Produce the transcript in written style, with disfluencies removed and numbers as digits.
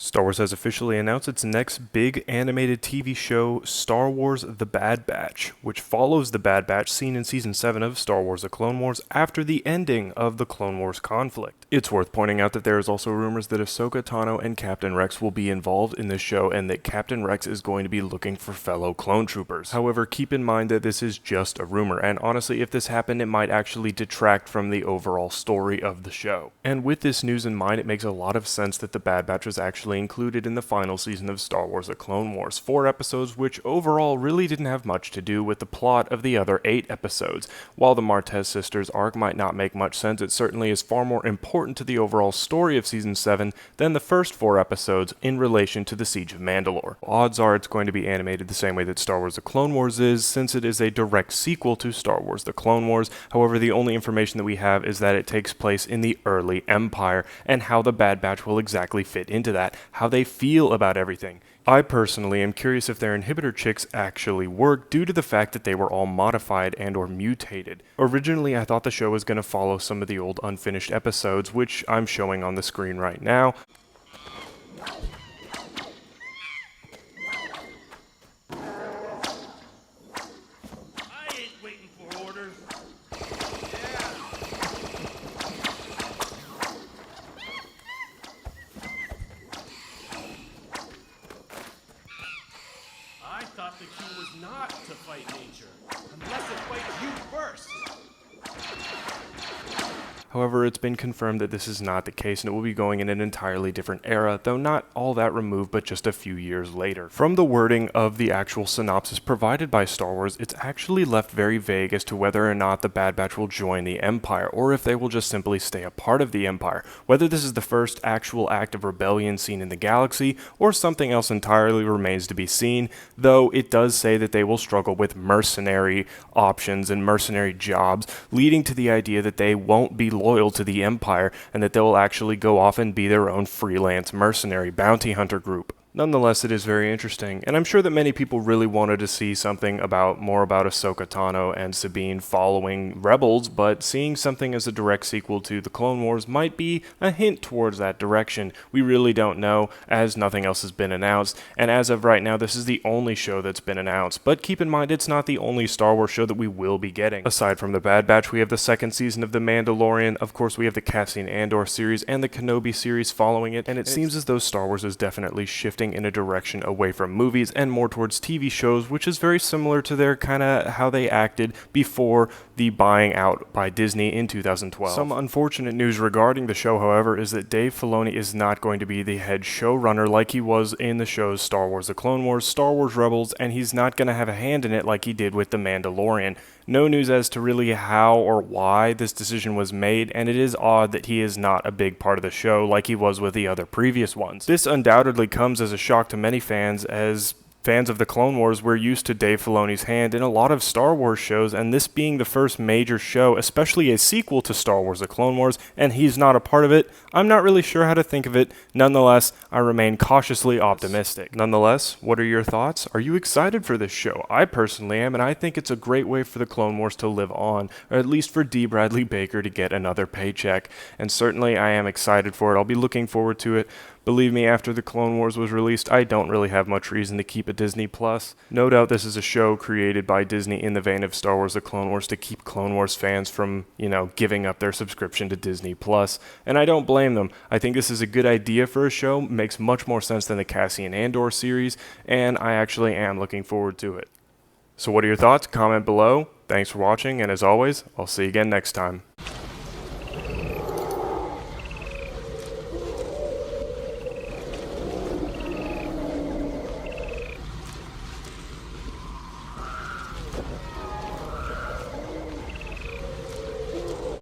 Star Wars has officially announced its next big animated TV show, Star Wars The Bad Batch, which follows the Bad Batch seen in Season 7 of Star Wars The Clone Wars after the ending of the Clone Wars conflict. It's worth pointing out that there is also rumors that Ahsoka Tano and Captain Rex will be involved in this show and that Captain Rex is going to be looking for fellow clone troopers. However, keep in mind that this is just a rumor, and honestly, if this happened, it might actually detract from the overall story of the show. And with this news in mind, it makes a lot of sense that the Bad Batch was actually included in the final season of Star Wars The Clone Wars, 4 episodes which overall really didn't have much to do with the plot of the other 8 episodes. While the Martez sisters arc might not make much sense, it certainly is far more important to the overall story of Season 7 than the first 4 episodes in relation to the Siege of Mandalore. Odds are it's going to be animated the same way that Star Wars The Clone Wars is, since it is a direct sequel to Star Wars The Clone Wars. However, the only information that we have is that it takes place in the early Empire, and how the Bad Batch will exactly fit into that, how they feel about everything. I personally am curious if their inhibitor chicks actually work due to the fact that they were all modified and or mutated. Originally, I thought the show was going to follow some of the old unfinished episodes, which I'm showing on the screen right now. I thought the key was not to fight nature, unless it fights you first. However, it's been confirmed that this is not the case and it will be going in an entirely different era, though not all that removed but just a few years later. From the wording of the actual synopsis provided by Star Wars, it's actually left very vague as to whether or not the Bad Batch will join the Empire, or if they will just simply stay a part of the Empire. Whether this is the first actual act of rebellion seen in the galaxy, or something else entirely remains to be seen, though it does say that they will struggle with mercenary options and mercenary jobs, leading to the idea that they won't be loyal to the Empire and that they'll actually go off and be their own freelance mercenary bounty hunter group. Nonetheless, it is very interesting, and I'm sure that many people really wanted to see something more about Ahsoka Tano and Sabine following Rebels, but seeing something as a direct sequel to The Clone Wars might be a hint towards that direction. We really don't know, as nothing else has been announced, and as of right now, this is the only show that's been announced. But keep in mind, it's not the only Star Wars show that we will be getting. Aside from The Bad Batch, we have the second season of The Mandalorian, of course we have the Cassian Andor series and the Kenobi series following it, and it seems as though Star Wars is definitely shifting in a direction away from movies and more towards TV shows, which is very similar to their how they acted before the buying out by Disney in 2012. Some unfortunate news regarding the show, however, is that Dave Filoni is not going to be the head showrunner like he was in the shows Star Wars The Clone Wars, Star Wars Rebels, and he's not going to have a hand in it like he did with The Mandalorian. No news as to really how or why this decision was made, and it is odd that he is not a big part of the show like he was with the other previous ones. This undoubtedly comes as a shock to many fans, as fans of the Clone Wars were used to Dave Filoni's hand in a lot of Star Wars shows, and this being the first major show, especially a sequel to Star Wars The Clone Wars, and he's not a part of it, I'm not really sure how to think of it. Nonetheless, I remain cautiously optimistic. Nonetheless, what are your thoughts? Are you excited for this show? I personally am, and I think it's a great way for the Clone Wars to live on, or at least for D. Bradley Baker to get another paycheck, and certainly I am excited for it. I'll be looking forward to it. Believe me, after the Clone Wars was released, I don't really have much reason to keep it Disney Plus. No doubt this is a show created by Disney in the vein of Star Wars The Clone Wars to keep Clone Wars fans from, giving up their subscription to Disney Plus. And I don't blame them. I think this is a good idea for a show, makes much more sense than the Cassian Andor series, and I actually am looking forward to it. So what are your thoughts? Comment below. Thanks for watching, and as always, I'll see you again next time.